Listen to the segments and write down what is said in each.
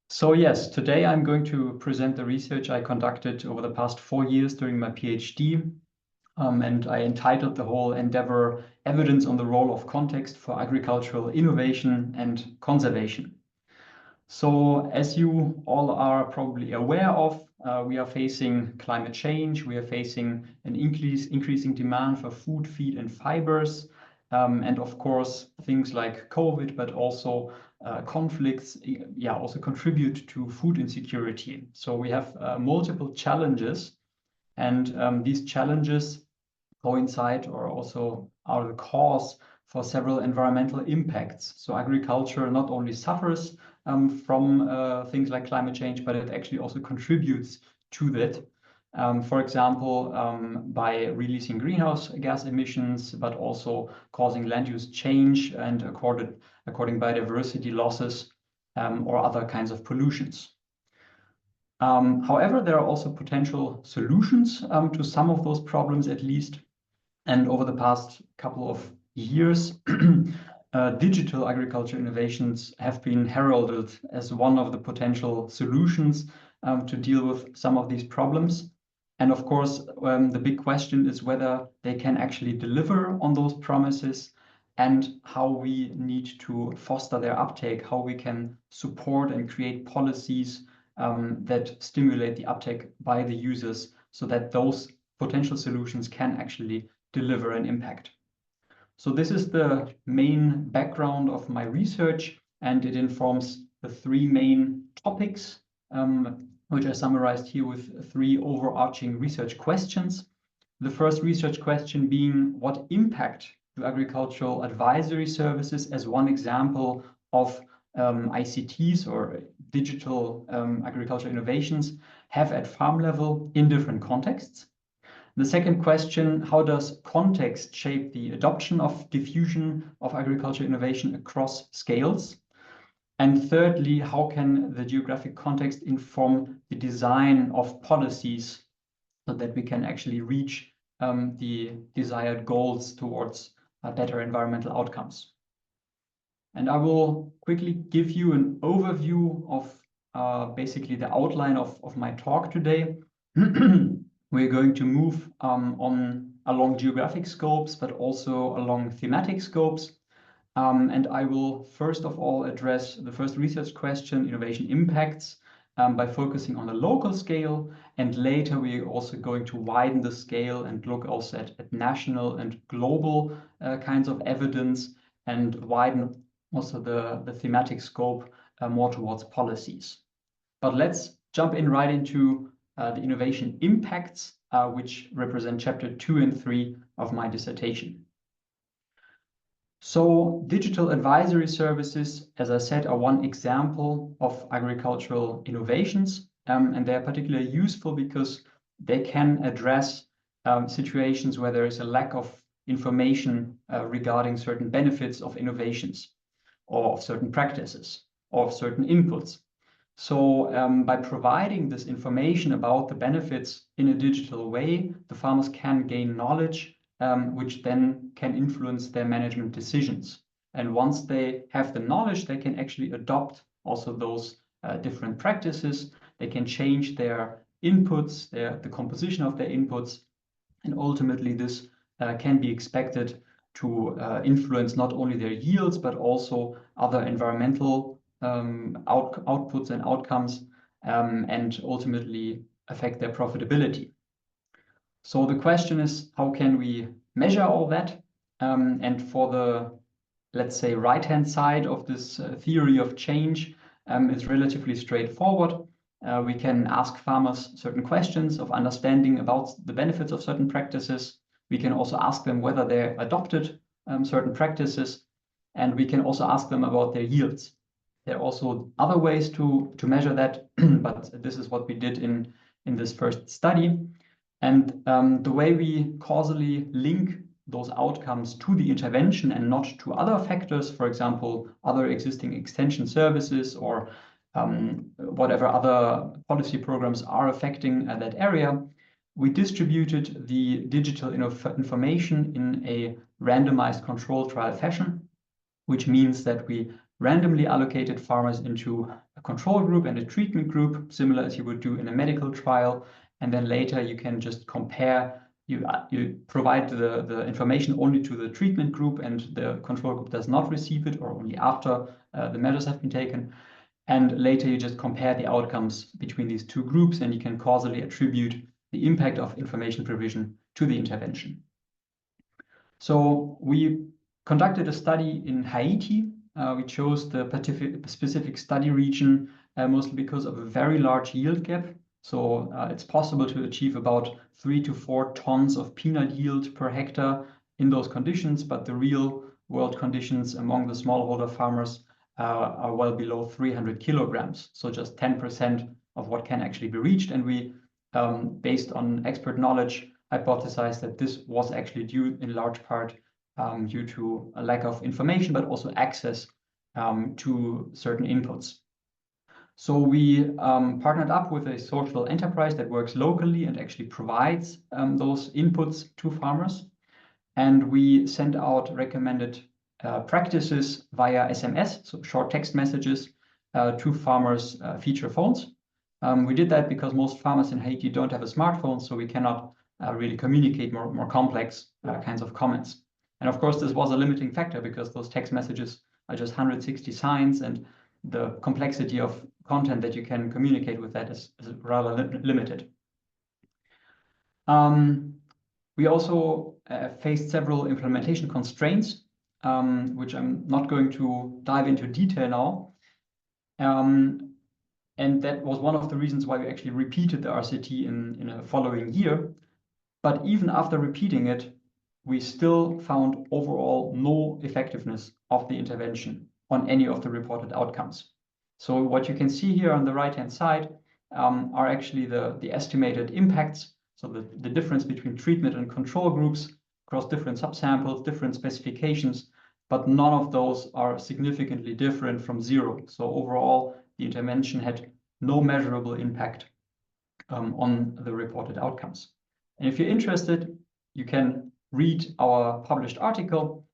So yes, today I'm going to present the research I conducted over the past 4 years during my PhD, and I entitled the whole endeavor Evidence on the Role of Context for Agricultural Innovation and Conservation. So as you all are probably aware of, we are facing climate change, we are facing an increasing demand for food, feed, and fibers, and of course, things like COVID, but also conflicts, also contribute to food insecurity. So we have multiple challenges, and these challenges coincide or also are the cause for several environmental impacts. So agriculture not only suffers from things like climate change, but it actually also contributes to that. For example, by releasing greenhouse gas emissions, but also causing land use change and according biodiversity losses or other kinds of pollutions. However, there are also potential solutions to some of those problems, at least. And over the past couple of years, digital agriculture innovations have been heralded as one of the potential solutions to deal with some of these problems. And of course, the big question is whether they can actually deliver on those promises and how we need to foster their uptake, how we can support and create policies that stimulate the uptake by the users so that those potential solutions can actually deliver an impact. So this is the main background of my research, and it informs the three main topics, which I summarized here with three overarching research questions. The first research question being, what impact do agricultural advisory services as one example of ICTs or digital agricultural innovations have at farm level in different contexts? The second question, how does context shape the adoption of diffusion of agriculture innovation across scales? And thirdly, how can the geographic context inform the design of policies so that we can actually reach the desired goals towards better environmental outcomes? And I will quickly give you an overview of basically the outline of my talk today. We're going to move along geographic scopes, but also along thematic scopes. And I will first of all address the first research question, innovation impacts, by focusing on a local scale. And later we're also going to widen the scale and look also at national and global kinds of evidence and widen also the thematic scope more towards policies. But let's jump in right into the innovation impacts, which represent chapter 2 and 3 of my dissertation. So digital advisory services, as I said, are one example of agricultural innovations, and they're particularly useful because they can address situations where there is a lack of information regarding certain benefits of innovations or of certain practices or of certain inputs. So by providing this information about the benefits in a digital way, the farmers can gain knowledge, which then can influence their management decisions. And once they have the knowledge, they can actually adopt also those different practices. They can change their inputs, the composition of their inputs, and ultimately this can be expected to influence not only their yields, but also other environmental outputs and outcomes, and ultimately affect their profitability. So the question is, how can we measure all that? And for the, let's say, right-hand side of this theory of change, it's relatively straightforward. We can ask farmers certain questions of understanding about the benefits of certain practices. We can also ask them whether they adopted certain practices, and we can also ask them about their yields. There are also other ways to measure that, but this is what we did in this first study. And the way we causally link those outcomes to the intervention and not to other factors, for example, other existing extension services or whatever other policy programs are affecting that area, we distributed the digital information in a randomized control trial fashion, which means that we randomly allocated farmers into a control group and a treatment group, similar as you would do in a medical trial. And then later you can just compare. You provide the information only to the treatment group, and the control group does not receive it, or only after the measures have been taken. And later you just compare the outcomes between these two groups, and you can causally attribute the impact of information provision to the intervention. So we conducted a study in Haiti. We chose the specific study region mostly because of a very large yield gap. So it's possible to achieve about 3 to 4 tons of peanut yield per hectare in those conditions, but the real world conditions among the smallholder farmers are well below 300 kilograms, so just 10% of what can actually be reached. And we, based on expert knowledge, hypothesized that this was actually due in large part due to a lack of information, but also access to certain inputs. So we partnered up with a social enterprise that works locally and actually provides those inputs to farmers. And we sent out recommended practices via SMS, so short text messages, to farmers' feature phones. We did that because most farmers in Haiti don't have a smartphone, so we cannot really communicate more complex kinds of comments. And of course, this was a limiting factor because those text messages are just 160 signs, and the complexity of content that you can communicate with that is rather limited. We also faced several implementation constraints, which I'm not going to dive into detail now. And that was one of the reasons why we actually repeated the RCT in a following year. But even after repeating it, we still found overall no effectiveness of the intervention on any of the reported outcomes. So what you can see here on the right-hand side are actually the estimated impacts. So the difference between treatment and control groups across different subsamples, different specifications, but none of those are significantly different from zero. So overall, the intervention had no measurable impact on the reported outcomes. And if you're interested, you can read our published article.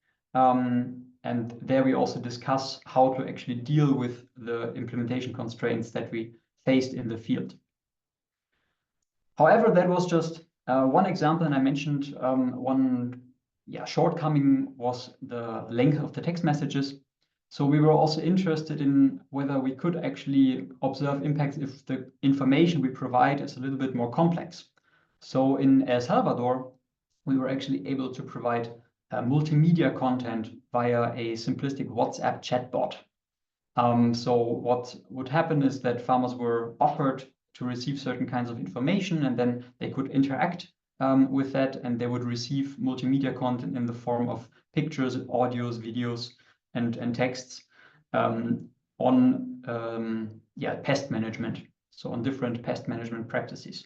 And there we also discuss how to actually deal with the implementation constraints that we faced in the field. However, that was just one example, and I mentioned one shortcoming was the length of the text messages. So we were also interested in whether we could actually observe impacts if the information we provide is a little bit more complex. So in El Salvador, we were actually able to provide multimedia content via a simplistic WhatsApp chatbot. So what would happen is that farmers were offered to receive certain kinds of information, and then they could interact with that, and they would receive multimedia content in the form of pictures, audios, videos, and texts on pest management, so on different pest management practices.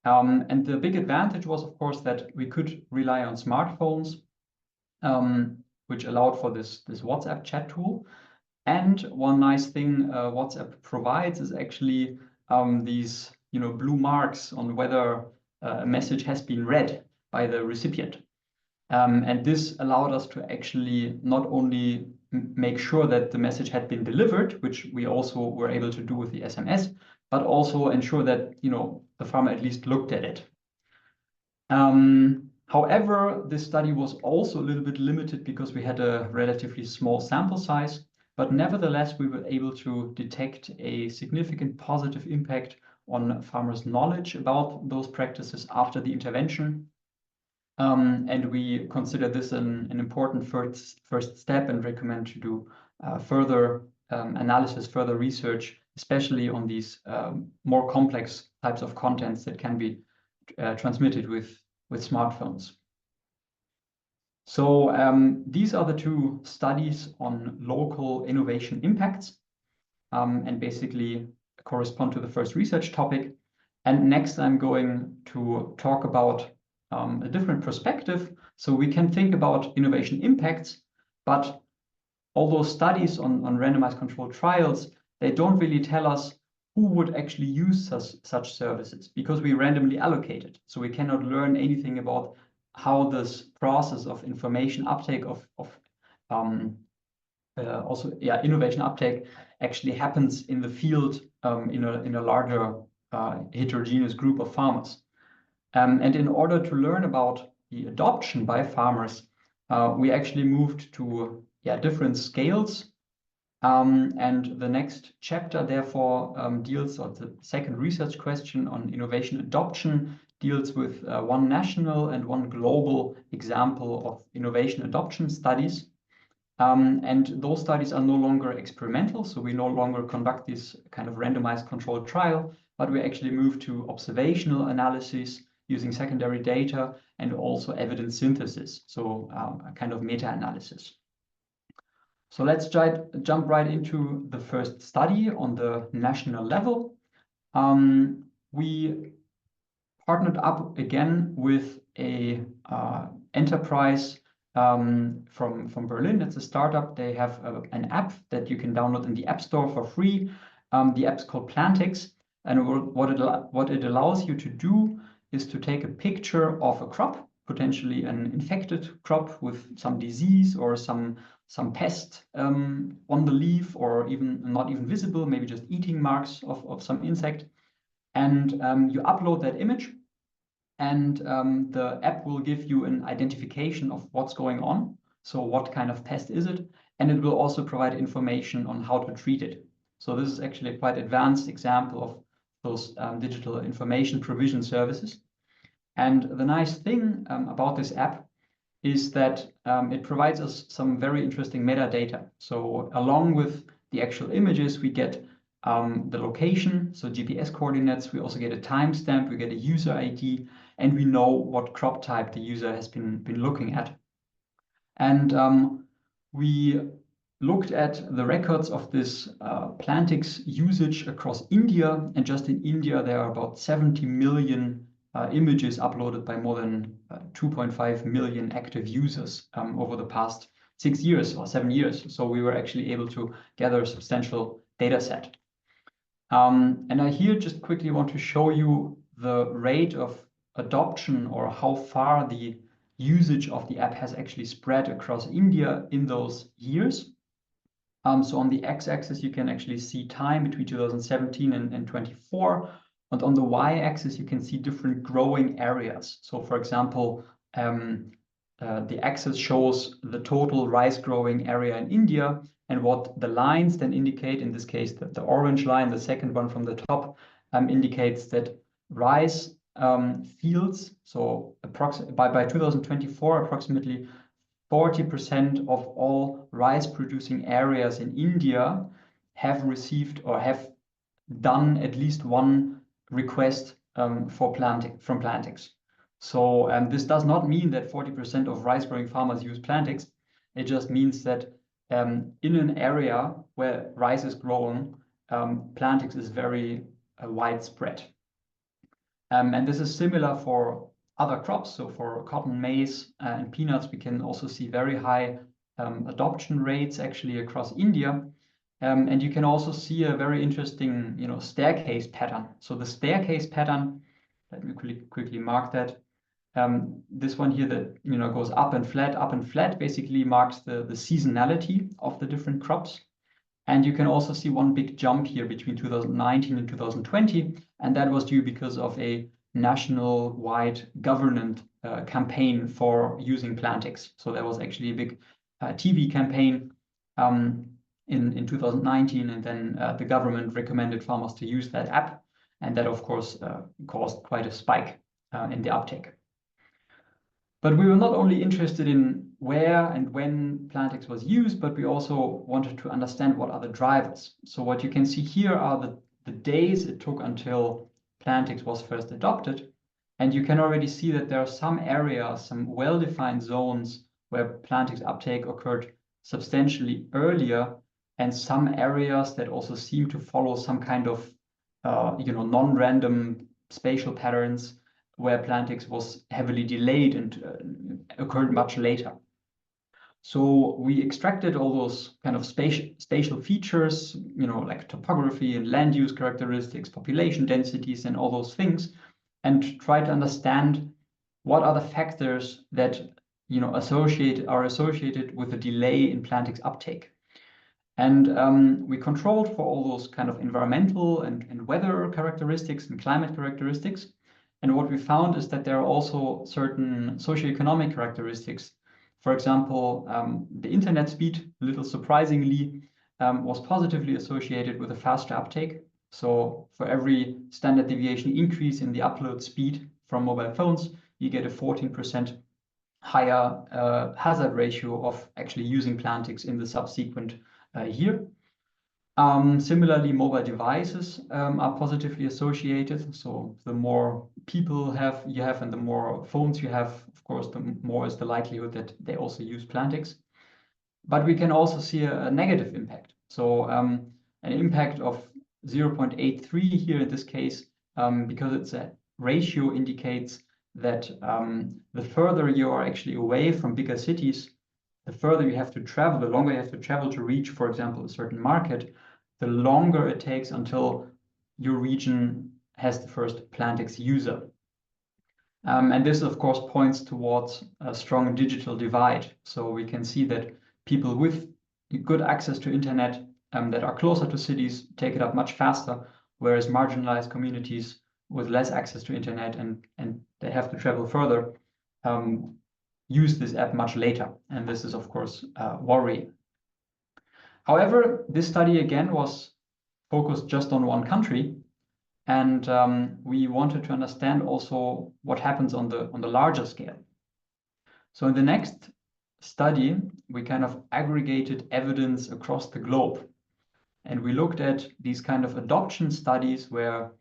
And the big advantage was, of course, that we could rely on smartphones, which allowed for this WhatsApp chat tool. And one nice thing WhatsApp provides is actually these blue marks on whether a message has been read by the recipient. And this allowed us to actually not only make sure that the message had been delivered, which we also were able to do with the SMS, but also ensure that the farmer at least looked at it. However, this study was also a little bit limited because we had a relatively small sample size, but nevertheless, we were able to detect a significant positive impact on farmers' knowledge about those practices after the intervention. And we consider this an important first step and recommend to do further analysis, further research, especially on these more complex types of contents that can be transmitted with smartphones. So these are the two studies on local innovation impacts and basically correspond to the first research topic. And next I'm going to talk about a different perspective. So we can think about innovation impacts, but all those studies on randomized controlled trials, they don't really tell us who would actually use such services because we randomly allocate it. So we cannot learn anything about how this process of information uptake of innovation uptake actually happens in the field in a larger heterogeneous group of farmers. And in order to learn about the adoption by farmers, we actually moved to different scales. And the next chapter, therefore, deals, or the second research question on innovation adoption, deals with one national and one global example of innovation adoption studies. And those studies are no longer experimental, so we no longer conduct this kind of randomized controlled trial, but we actually move to observational analysis using secondary data and also evidence synthesis, so a kind of meta-analysis. So let's jump right into the first study on the national level. We partnered up again with a enterprise from Berlin. It's a startup. They have an app that you can download in the App Store for free. The app's called Plantix, and what it allows you to do is to take a picture of a crop, potentially an infected crop with some disease or some pest on the leaf, or even not even visible, maybe just eating marks of some insect. And you upload that image, and the app will give you an identification of what's going on. So what kind of pest is it? And it will also provide information on how to treat it. So this is actually a quite advanced example of those digital information provision services. And the nice thing about this app is that it provides us some very interesting metadata. So along with the actual images, we get the location, so GPS coordinates. We also get a timestamp, we get a user ID, and we know what crop type the user has been looking at. And we looked at the records of this Plantix usage across India, and just in India there are about 70 million images uploaded by more than 2.5 million active users over the past 6 years or 7 years. So we were actually able to gather a substantial data set. And I here just quickly want to show you the rate of adoption, or how far the usage of the app has actually spread across India in those years. So on the x-axis, you can actually see time between 2017 and 24. And on the y-axis, you can see different growing areas. So for example, the axis shows the total rice growing area in India, and what the lines then indicate, in this case, the orange line, the second one from the top, indicates that rice fields, so by 2024, approximately 40% of all rice producing areas in India have received or have done at least one request from Plantix. So this does not mean that 40% of rice growing farmers use Plantix. It just means that in an area where rice is grown, Plantix is very widespread. And this is similar for other crops. So for cotton, maize, and peanuts, we can also see very high adoption rates actually across India. And you can also see a very interesting, staircase pattern. So the staircase pattern, let me quickly mark that. This one here that goes up and flat, basically marks the seasonality of the different crops. And you can also see one big jump here between 2019 and 2020, and that was due because of a national-wide government campaign for using Plantix. So there was actually a big TV campaign in 2019, and then the government recommended farmers to use that app, and that of course caused quite a spike in the uptake. But we were not only interested in where and when Plantix was used, but we also wanted to understand what are the drivers. So what you can see here are the days it took until Plantix was first adopted, and you can already see that there are some areas, some well-defined zones where Plantix uptake occurred substantially earlier, and some areas that also seem to follow some kind of non-random spatial patterns where Plantix was heavily delayed and occurred much later. So we extracted all those kind of spatial features, like topography and land use characteristics, population densities, and all those things, and try to understand what are the factors that are associated with a delay in Plantix uptake. And we controlled for all those kind of environmental and weather characteristics and climate characteristics. And what we found is that there are also certain socioeconomic characteristics. For example, the internet speed, a little surprisingly, was positively associated with a faster uptake. So for every standard deviation increase in the upload speed from mobile phones, you get a 14% higher hazard ratio of actually using Plantix in the subsequent year. Similarly, mobile devices are positively associated. So the more people you have and the more phones you have, of course, the more is the likelihood that they also use Plantix. But we can also see a negative impact. So an impact of 0.83 here in this case, because it's a ratio, indicates that the further you are actually away from bigger cities, the further you have to travel, the longer you have to travel to reach, for example, a certain market, the longer it takes until your region has the first Plantix user. And this, of course, points towards a strong digital divide. So we can see that people with good access to internet that are closer to cities take it up much faster, whereas marginalized communities with less access to internet and they have to travel further use this app much later. And this is, of course, worrying. However, this study again was focused just on one country, and we wanted to understand also what happens on the larger scale. So in the next study, we kind of aggregated evidence across the globe, and we looked at these kind of adoption studies where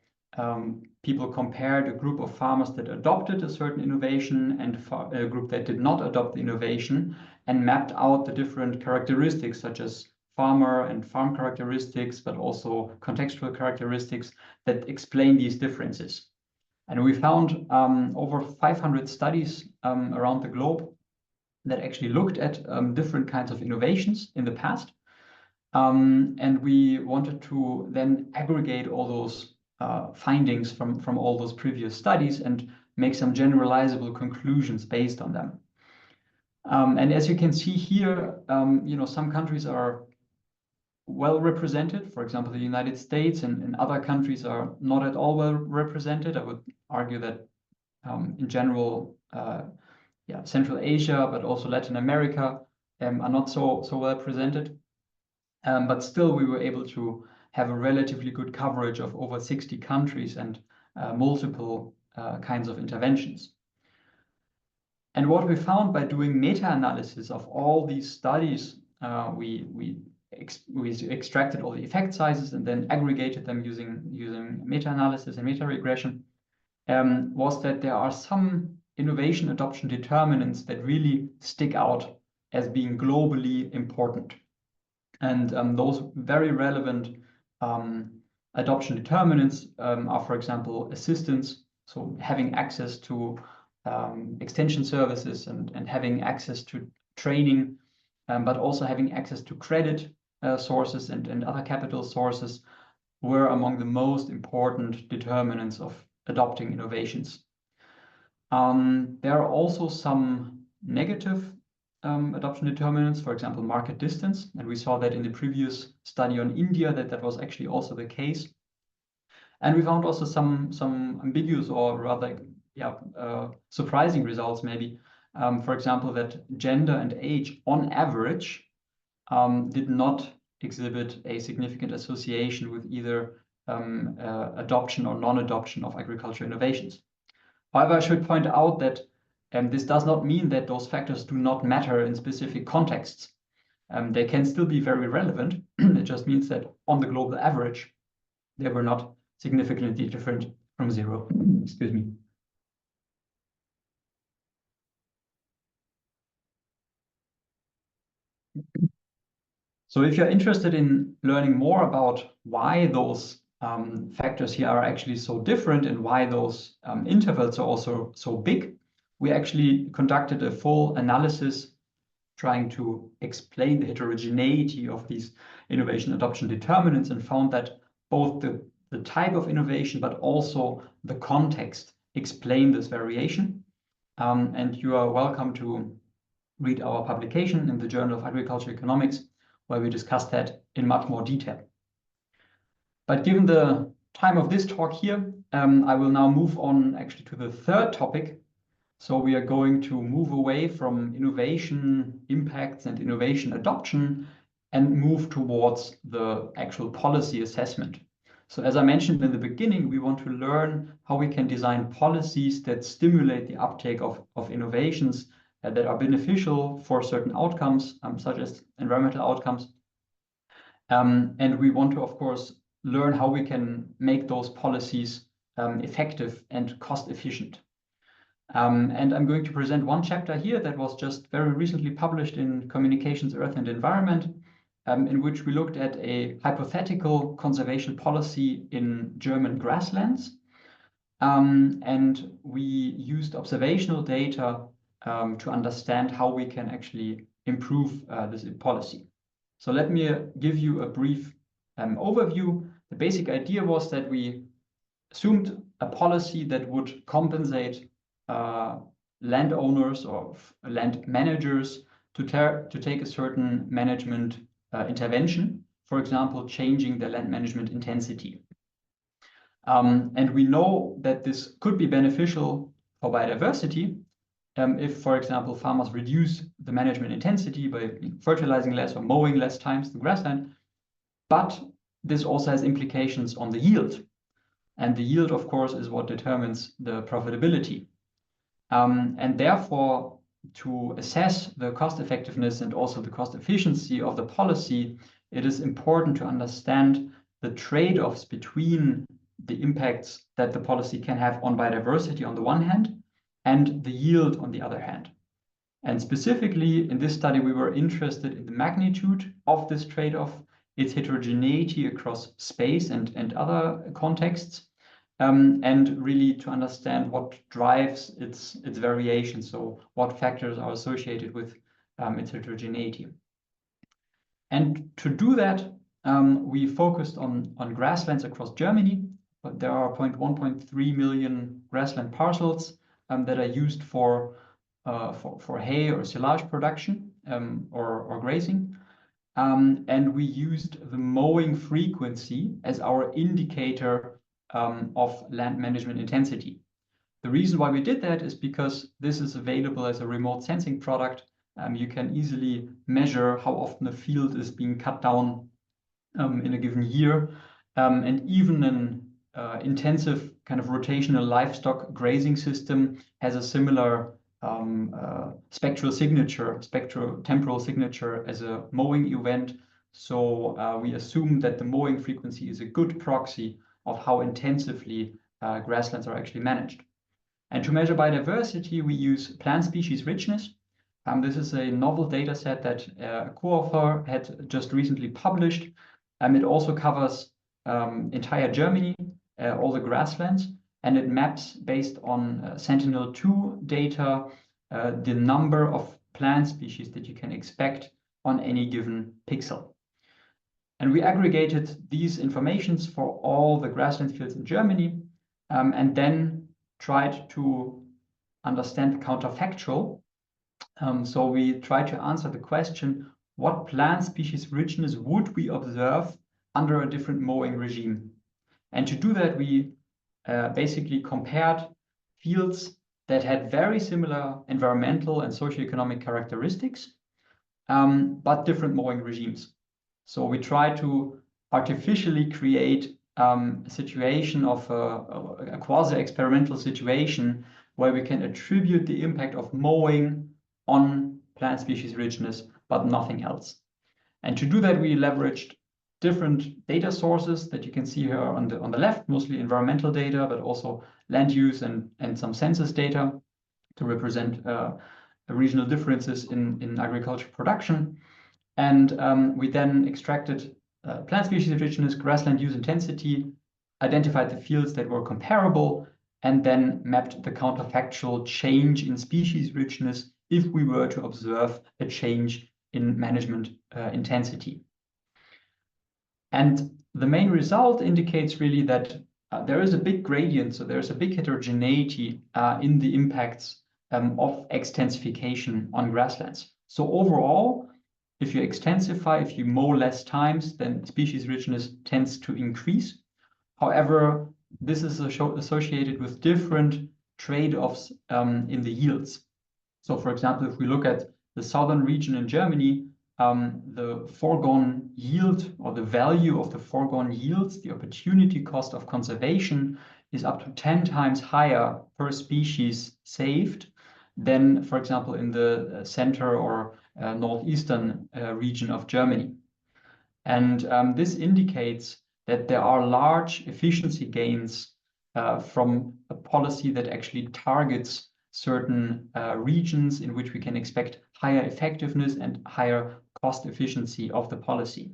people compared a group of farmers that adopted a certain innovation and a group that did not adopt the innovation, and mapped out the different characteristics such as farmer and farm characteristics, but also contextual characteristics that explain these differences. And we found over 500 studies around the globe that actually looked at different kinds of innovations in the past. And we wanted to then aggregate all those findings from all those previous studies and make some generalizable conclusions based on them. And as you can see here, some countries are well represented. For example, the United States and other countries are not at all well represented. I would argue that in general, Central Asia, but also Latin America are not so well represented. But still, we were able to have a relatively good coverage of over 60 countries and multiple kinds of interventions. And what we found by doing meta-analysis of all these studies, we extracted all the effect sizes and then aggregated them using meta-analysis and meta-regression, was that there are some innovation adoption determinants that really stick out as being globally important. And those very relevant adoption determinants are, for example, assistance, so having access to extension services and having access to training, but also having access to credit sources and other capital sources were among the most important determinants of adopting innovations. There are also some negative adoption determinants, for example, market distance. And we saw that in the previous study on India, that was actually also the case. And we found also some ambiguous or rather surprising results maybe. For example, that gender and age on average did not exhibit a significant association with either adoption or non-adoption of agricultural innovations. However, I should point out that this does not mean that those factors do not matter in specific contexts. They can still be very relevant. It just means that on the global average, they were not significantly different from zero. Excuse me. So if you're interested in learning more about why those factors here are actually so different and why those intervals are also so big, we actually conducted a full analysis trying to explain the heterogeneity of these innovation adoption determinants, and found that both the type of innovation but also the context explain this variation. And you are welcome to read our publication in the Journal of Agricultural Economics, where we discuss that in much more detail. But given the time of this talk here, I will now move on actually to the third topic. So we are going to move away from innovation impacts and innovation adoption and move towards the actual policy assessment. So as I mentioned in the beginning, we want to learn how we can design policies that stimulate the uptake of innovations that are beneficial for certain outcomes, such as environmental outcomes. And we want to, of course, learn how we can make those policies effective and cost efficient. And I'm going to present one chapter here that was just very recently published in Communications, Earth and Environment, in which we looked at a hypothetical conservation policy in German grasslands. And we used observational data to understand how we can actually improve this policy. So let me give you a brief overview. The basic idea was that we assumed a policy that would compensate landowners or land managers to take a certain management intervention, for example, changing the land management intensity. And we know that this could be beneficial for biodiversity if, for example, farmers reduce the management intensity by fertilizing less or mowing less times the grassland. But this also has implications on the yield. And the yield, of course, is what determines the profitability. And therefore, to assess the cost effectiveness and also the cost efficiency of the policy, it is important to understand the trade-offs between the impacts that the policy can have on biodiversity on the one hand and the yield on the other hand. And specifically in this study, we were interested in the magnitude of this trade-off, its heterogeneity across space and other contexts, and really to understand what drives its variation. So what factors are associated with its heterogeneity. And to do that, we focused on grasslands across Germany, but there are 1.3 million grassland parcels that are used for hay or silage production or grazing. And we used the mowing frequency as our indicator of land management intensity. The reason why we did that is because this is available as a remote sensing product. You can easily measure how often a field is being cut down in a given year. And even an intensive kind of rotational livestock grazing system has a similar spectral temporal signature as a mowing event. So we assume that the mowing frequency is a good proxy of how intensively grasslands are actually managed. And to measure biodiversity, we use plant species richness. This is a novel data set that a co-author had just recently published. It also covers entire Germany, all the grasslands, and it maps based on Sentinel-2 data, the number of plant species that you can expect on any given pixel. And we aggregated these informations for all the grassland fields in Germany, and then tried to understand the counterfactual. So we tried to answer the question, what plant species richness would we observe under a different mowing regime? And to do that, we basically compared fields that had very similar environmental and socioeconomic characteristics, but different mowing regimes. So we try to artificially create a situation of a quasi-experimental situation where we can attribute the impact of mowing on plant species richness, but nothing else. And to do that, we leveraged different data sources that you can see here on the left, mostly environmental data, but also land use and some census data to represent regional differences in agricultural production. And we then extracted plant species richness, grassland use intensity, identified the fields that were comparable, and then mapped the counterfactual change in species richness if we were to observe a change in management intensity. And the main result indicates really that there is a big gradient, so there's a big heterogeneity in the impacts of extensification on grasslands. So overall, If you extensify, if you mow less times, then species richness tends to increase. However, this is associated with different trade-offs in the yields. So, for example, if we look at the southern region in Germany, the foregone yield or the value of the foregone yields, the opportunity cost of conservation, is up to 10 times higher per species saved than, for example, in the center or northeastern region of Germany. And this indicates that there are large efficiency gains from a policy that actually targets certain regions in which we can expect higher effectiveness and higher cost efficiency of the policy.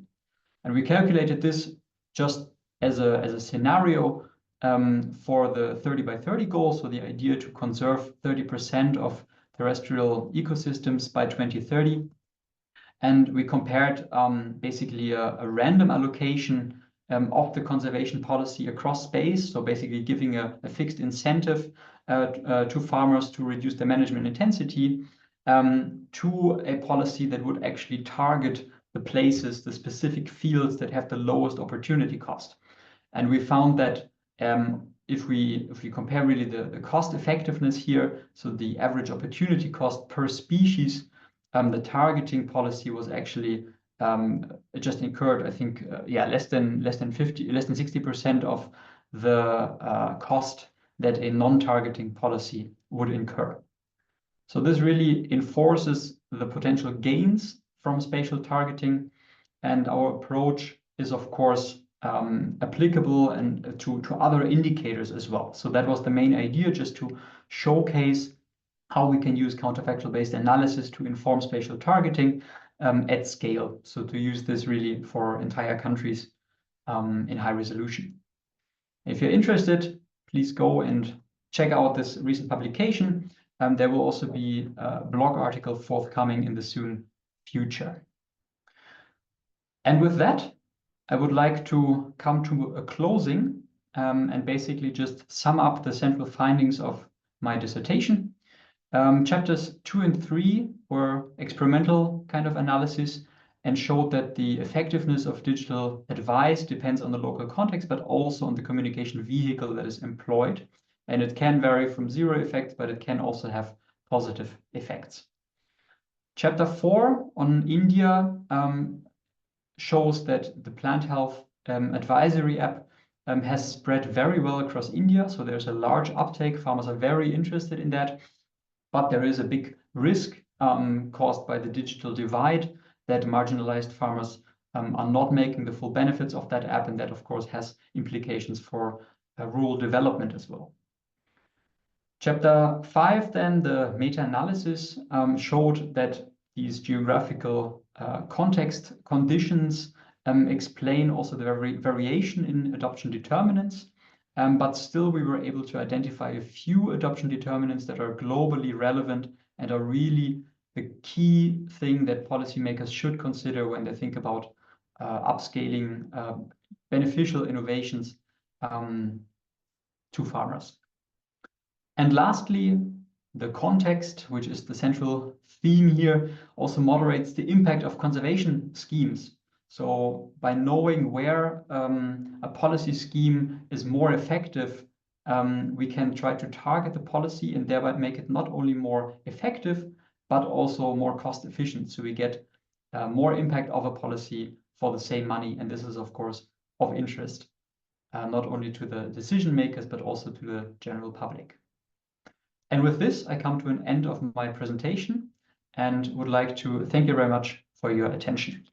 And we calculated this just as a scenario for the 30 by 30 goal. So the idea to conserve 30% of terrestrial ecosystems by 2030. And we compared basically a random allocation of the conservation policy across space. So basically giving a fixed incentive to farmers to reduce their management intensity to a policy that would actually target the places, the specific fields that have the lowest opportunity cost. And we found that if we compare really the cost effectiveness here, so the average opportunity cost per species, the targeting policy was actually just incurred, I think, less than 60% of the cost that a non-targeting policy would incur. So this really enforces the potential gains from spatial targeting, and our approach is, of course, applicable and to other indicators as well. So that was the main idea, just to showcase how we can use counterfactual-based analysis to inform spatial targeting at scale. So to use this really for entire countries in high resolution. If you're interested, please go and check out this recent publication. There will also be a blog article forthcoming in the soon future. And with that, I would like to come to a closing and basically just sum up the central findings of my dissertation. Chapters 2 and 3 were experimental kind of analysis and showed that the effectiveness of digital advice depends on the local context, but also on the communication vehicle that is employed. And it can vary from zero effects, but it can also have positive effects. Chapter 4 on India shows that the plant health advisory app has spread very well across India. So there's a large uptake. Farmers are very interested in that. But there is a big risk caused by the digital divide that marginalized farmers are not making the full benefits of that app. And that, of course, has implications for rural development as well. Chapter 5, then, the meta-analysis showed that these geographical context conditions explain also the variation in adoption determinants. But still, we were able to identify a few adoption determinants that are globally relevant and are really the key thing that policymakers should consider when they think about upscaling beneficial innovations to farmers. And lastly, the context, which is the central theme here, also moderates the impact of conservation schemes. So by knowing where a policy scheme is more effective, we can try to target the policy and thereby make it not only more effective, but also more cost efficient. So we get more impact of a policy for the same money. And this is, of course, of interest, not only to the decision makers, but also to the general public. And with this, I come to an end of my presentation and would like to thank you very much for your attention.